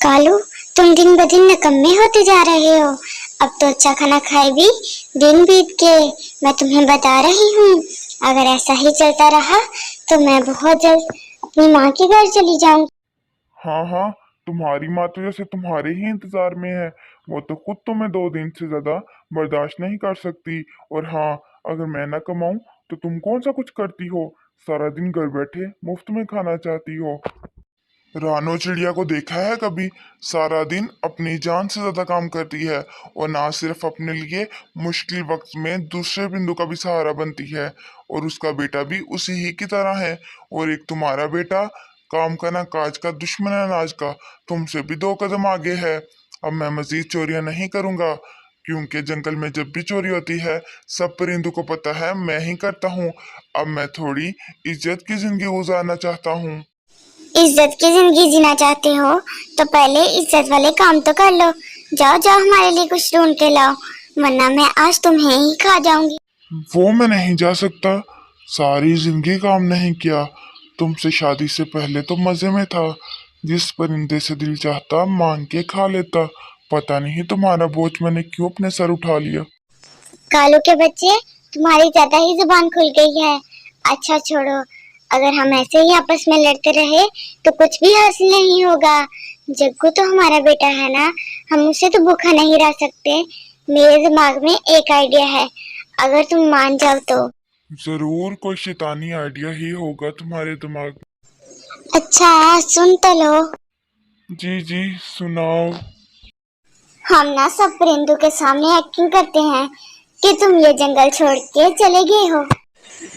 कालू, तुम दिन ब दिन निकम्मे होते जा रहे हो। अब तो अच्छा खाना खाए भी दिन बीत के। मैं तुम्हें बता रही हूँ, अगर ऐसा ही चलता रहा तो मैं बहुत जल्द अपनी माँ के घर चली जाऊंगी। हाँ हाँ, तुम्हारी माँ तो जैसे तुम्हारे ही इंतजार में है। वो तो खुद तुम्हें 2 दिन से ज्यादा बर्दाश्त नहीं कर सकती। और हाँ, अगर मैं ना कमाऊं तो तुम कौन सा कुछ करती हो? सारा दिन घर बैठे मुफ्त में खाना चाहती हो। रानो चिड़िया को देखा है कभी? सारा दिन अपनी जान से ज्यादा काम करती है और ना सिर्फ अपने लिए मुश्किल वक्त में दूसरे बिंदु का भी सहारा बनती है। और उसका बेटा भी उसी ही की तरह है। और एक तुम्हारा बेटा, काम का ना काज का, दुश्मन है अनाज का, तुमसे भी 2 कदम आगे है। अब मैं मजीद चोरियां नहीं करूंगा, क्योंकि जंगल में जब भी चोरी होती है सब परिंदों को पता है मैं ही करता हूँ। अब मैं थोड़ी इज्जत की जिंदगी गुजारना चाहता हूँ। इज्जत की जिंदगी जीना चाहते हो तो पहले इज्जत वाले काम तो कर लो। जाओ जाओ, हमारे लिए कुछ ढूंढ के लाओ, वरना मैं आज तुम्हें ही खा जाऊंगी। वो मैं नहीं जा सकता। सारी जिंदगी काम नहीं किया। तुमसे शादी से पहले तो मजे में था। जिस परिंदे से दिल चाहता मांग के खा लेता। पता नहीं तुम्हारा बोझ मैंने क्यों अपने सर उठा लिया। कालू के बच्चे, तुम्हारी ज्यादा ही जुबान खुल गई है। अच्छा छोड़ो, अगर हम ऐसे ही आपस में लड़ते रहे तो कुछ भी हासिल नहीं होगा। जग्गू तो हमारा बेटा है ना, हम उसे तो भूखा नहीं रह सकते। मेरे दिमाग में एक आइडिया है, अगर तुम मान जाओ तो। जरूर कोई शैतानी आइडिया ही होगा तुम्हारे दिमाग में। अच्छा, सुन तो लो। जी जी, सुनाओ। हम ना सब परिंदों के सामने एक्टिंग करते हैं कि तुम ये जंगल छोड़ के चले गए हो।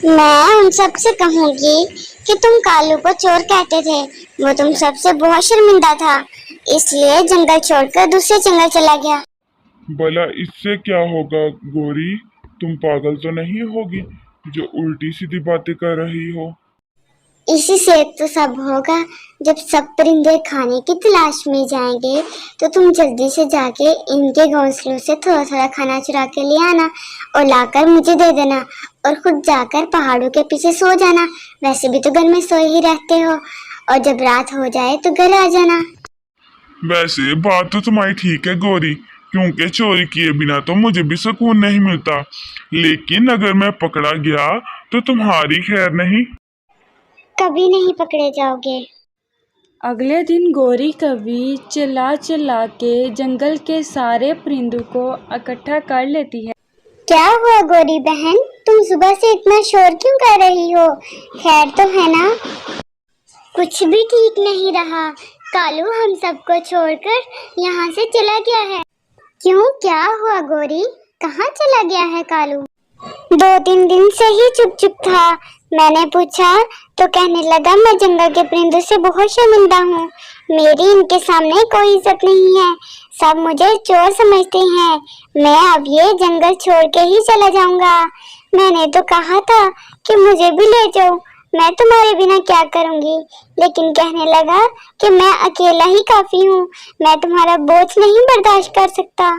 मैं उन सब से कहूंगी कि तुम कालू को चोर कहते थे। वो तुम सबसे बहुत शर्मिंदा था, इसलिए जंगल छोड़कर दूसरे जंगल चला गया। भला इससे क्या होगा गोरी? तुम पागल तो नहीं होगी जो उल्टी सीधी बातें कर रही हो? इसी से तो सब होगा। जब सब परिंदे खाने की तलाश में जाएंगे तो तुम जल्दी से जाके इनके घोंसलों से थोड़ा थोड़ा खाना चुरा के ले आना और लाकर मुझे दे देना, और खुद जाकर पहाड़ों के पीछे सो जाना। वैसे भी तो घर में सोए ही रहते हो, और जब रात हो जाए तो घर आ जाना। वैसे बात तो तुम्हारी ठीक है गोरी, क्योंकि चोरी किए बिना तो मुझे भी सुकून नहीं मिलता। लेकिन अगर मैं पकड़ा गया तो तुम्हारी खैर नहीं। कभी नहीं पकड़े जाओगे। अगले दिन गौरी कवि चिल्ला चिल्ला के जंगल के सारे परिंदों को इकट्ठा कर लेती है। क्या हुआ गौरी बहन, तुम सुबह से इतना शोर क्यों कर रही हो? खैर तो है ना? कुछ भी ठीक नहीं रहा। कालू हम सबको छोड़कर यहाँ से चला गया है। क्यों, क्या हुआ गौरी? कहाँ चला गया है कालू? 2-3 दिन से ही चुप चुप था। मैंने पूछा तो कहने लगा मैं जंगल के परिंदों से बहुत शर्मिंदा हूँ। मेरी इनके सामने कोई इज्जत नहीं है, सब मुझे चोर समझते हैं। मैं अब ये जंगल छोड़ के ही चला जाऊंगा। मैंने तो कहा था कि मुझे भी ले जाओ, मैं तुम्हारे बिना क्या करूंगी, लेकिन कहने लगा कि मैं अकेला ही काफी हूँ, मैं तुम्हारा बोझ नहीं बर्दाश्त कर सकता।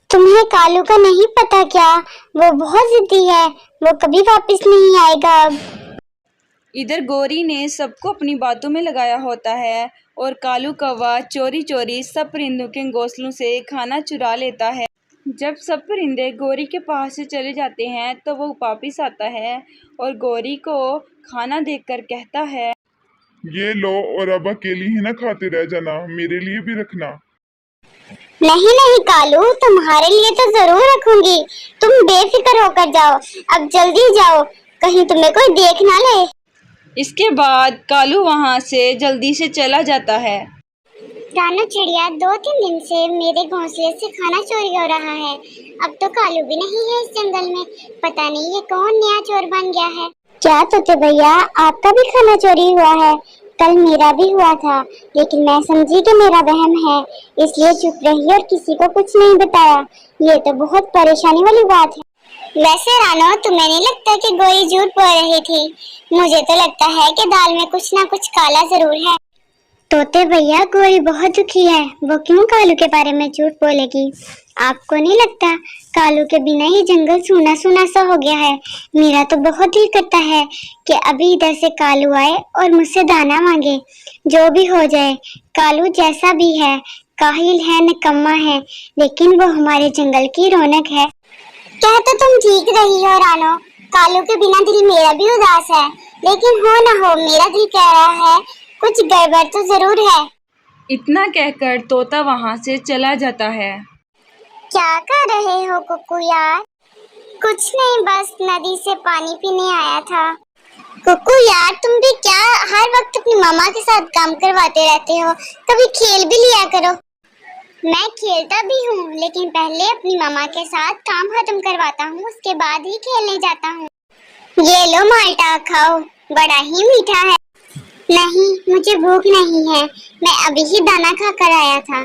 तुम्हें कालू का नहीं पता क्या? वो बहुत जिद्दी है, वो कभी वापस नहीं आएगा अब। इधर गौरी ने सबको अपनी बातों में लगाया होता है और कालू कौवा चोरी चोरी सब परिंदों के घोंसलों से खाना चुरा लेता है। जब सब परिंदे गौरी के पास से चले जाते हैं तो वो वापिस आता है और गौरी को खाना देकर कहता है, ये लो, और अब अकेली ही ना खाते रह जाना, मेरे लिए भी रखना। नहीं नहीं कालू, तुम्हारे लिए तो जरूर रखूंगी। तुम बेफिक्र होकर जाओ, अब जल्दी जाओ, कहीं तुम्हें कोई देख ना ले। इसके बाद कालू वहां से जल्दी से चला जाता है। रानू चिड़िया, 2-3 दिन से मेरे घोंसले से खाना चोरी हो रहा है। अब तो कालू भी नहीं है इस जंगल में, पता नहीं ये कौन नया चोर बन गया है। क्या तोते भैया, आपका भी खाना चोरी हुआ है? कल मेरा भी हुआ था, लेकिन मैं समझी कि मेरा वहम है, इसलिए चुप रही और किसी को कुछ नहीं बताया। ये तो बहुत परेशानी वाली बात है। वैसे रानो, तुम्हें नहीं लगता कि गोरी झूठ बोल रही थी? मुझे तो लगता है कि दाल में कुछ ना कुछ काला जरूर है। तोते भैया, गोरी बहुत दुखी है, वो क्यों कालू के बारे में झूठ बोलेगी? आपको नहीं लगता कालू के बिना ये जंगल सूना सूना सा हो गया है? मेरा तो बहुत दिल करता है कि अभी इधर से कालू आए और मुझसे दाना मांगे। जो भी हो जाए, कालू जैसा भी है, काहिल है, निकम्मा है, लेकिन वो हमारे जंगल की रौनक है। कह तो तुम ठीक रही हो रानो, कालू के बिना दिल मेरा भी उदास है, लेकिन हो ना हो मेरा दिल कह रहा है कुछ गड़बड़ तो जरूर है। इतना कहकर तोता वहां से चला जाता है। क्या कर रहे हो कुकू यार? कुछ नहीं, बस नदी से पानी पीने आया था। कुकू यार, तुम भी क्या हर वक्त अपनी मामा के साथ काम करवाते रहते हो? कभी खेल भी लिया करो। मैं खेलता भी हूँ, लेकिन पहले अपनी मामा के साथ काम खत्म करवाता हूँ, उसके बाद ही खेलने जाता हूँ। ये लो माल्टा खाओ, बड़ा ही मीठा है। नहीं, मुझे भूख नहीं है, मैं अभी ही दाना खाकर आया था।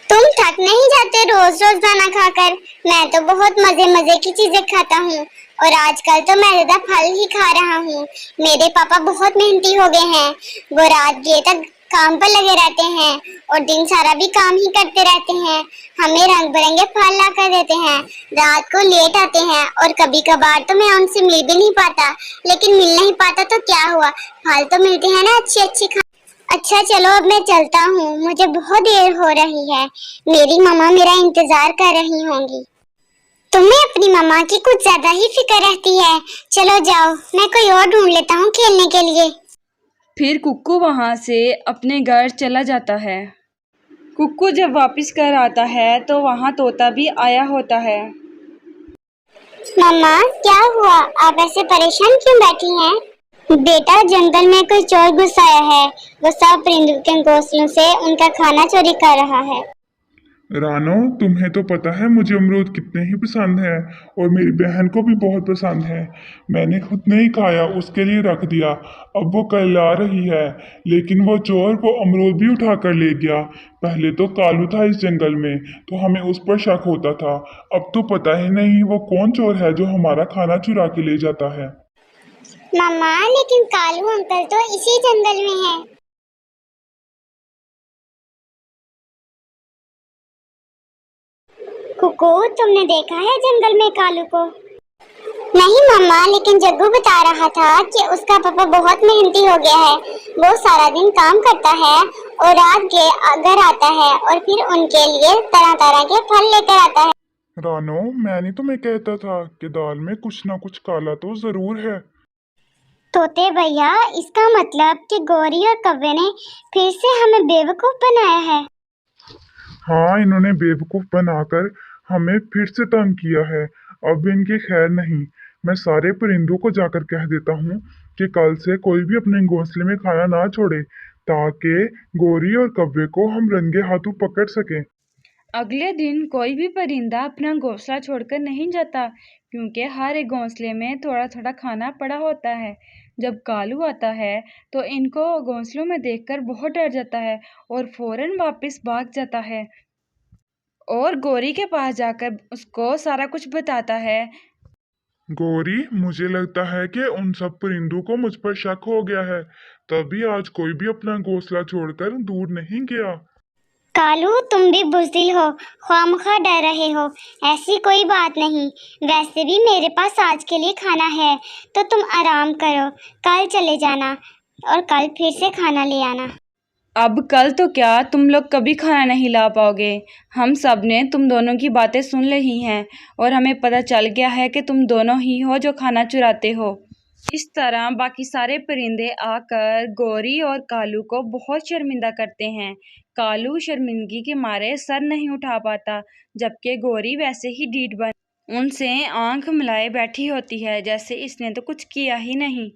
तुम थक नहीं जाते रोज रोज दाना खाकर? मैं तो बहुत मजे मजे की चीजें खाता हूँ, और आजकल तो मैं ज्यादा फल ही खा रहा हूँ। मेरे पापा बहुत मेहनती हो गए हैं, वो रात देर तक काम पर लगे रहते हैं और दिन सारा भी काम ही करते रहते हैं। हमें रंग बिरंगे फल ला कर देते हैं, रात को लेट आते हैं, और कभी कभार तो मैं उनसे मिल भी नहीं पाता। लेकिन मिल नहीं पाता तो क्या हुआ, फल तो मिलते हैं ना अच्छी अच्छी। अच्छा चलो, अब मैं चलता हूँ, मुझे बहुत देर हो रही है। मेरी मम्मा मेरा इंतजार कर रही होंगी। तुम्हें अपनी मम्मा की कुछ ज्यादा ही फिक्र रहती है। चलो जाओ, मैं कोई और ढूंढ लेता हूँ खेलने के लिए। फिर कुक्कू वहां से अपने घर चला जाता है। कुक्कू जब वापस घर आता है तो वहां तोता भी आया होता है। मम्मा क्या हुआ, आप ऐसे परेशान क्यों बैठी हैं? बेटा, जंगल में कोई चोर घुस आया है, वो सब परिंदों के घोंसलों से उनका खाना चोरी कर रहा है। रानो, तुम्हें तो पता है मुझे अमरूद कितने ही पसंद है, और मेरी बहन को भी बहुत पसंद है। मैंने खुद नहीं खाया, उसके लिए रख दिया। अब वो कल आ रही है, लेकिन वो चोर वो अमरूद भी उठा कर ले गया। पहले तो कालू था इस जंगल में, तो हमें उस पर शक होता था। अब तो पता ही नहीं वो कौन चोर है जो हमारा खाना चुरा के ले जाता है। मम्मा, लेकिन कालू अंकल तो इसी जंगल में है। कुकू, तुमने देखा है जंगल में कालू को? नहीं मम्मा, लेकिन जग्गू बता रहा था कि उसका पापा बहुत मेहनती हो गया है। वो सारा दिन काम करता है और रात के घर आता है और फिर उनके लिए तरह तरह के फल लेकर आता है। रानो, मैंने तुम्हें कहता था कि दाल में कुछ ना कुछ काला तो जरूर है। तोते भैया, इसका मतलब कि गौरी और कव्वे ने फिर से हमें बेवकूफ बनाया है। हाँ, इन्होंने बेवकूफ बनाकर हमें फिर से तंग किया है। अब इनकी खैर नहीं। मैं सारे परिंदों को जाकर कह देता हूँ कि कल से कोई भी अपने घोंसले में खाना ना छोड़े, ताकि गोरी और कव्वे को हम रंगे हाथों पकड़ सकें। अगले दिन कोई भी परिंदा अपना घोंसला छोड़कर नहीं जाता, क्योंकि हर एक घोंसले में थोड़ा थोड़ा खाना पड़ा होता है। जब कालू आता है तो इनको घोंसलों में देखकर बहुत डर जाता है और फौरन वापस भाग जाता है और गौरी के पास जाकर उसको सारा कुछ बताता है। गोरी, मुझे लगता है कि उन सब परिंदों को मुझ पर शक हो गया है, तभी आज कोई भी अपना घोंसला छोड़कर दूर नहीं गया। कालू, तुम भी बुज़दिल हो, ख्वामखा डर रहे हो। ऐसी कोई बात नहीं, वैसे भी मेरे पास आज के लिए खाना है, तो तुम आराम करो, कल चले जाना और कल फिर से खाना ले आना। अब कल तो क्या, तुम लोग कभी खाना नहीं ला पाओगे। हम सब ने तुम दोनों की बातें सुन ली हैं और हमें पता चल गया है कि तुम दोनों ही हो जो खाना चुराते हो। इस तरह बाकी सारे परिंदे आकर गौरी और कालू को बहुत शर्मिंदा करते हैं। कालू शर्मिंदगी के मारे सर नहीं उठा पाता, जबकि गौरी वैसे ही ढीठ बन उनसे आंख मिलाए बैठी होती है, जैसे इसने तो कुछ किया ही नहीं।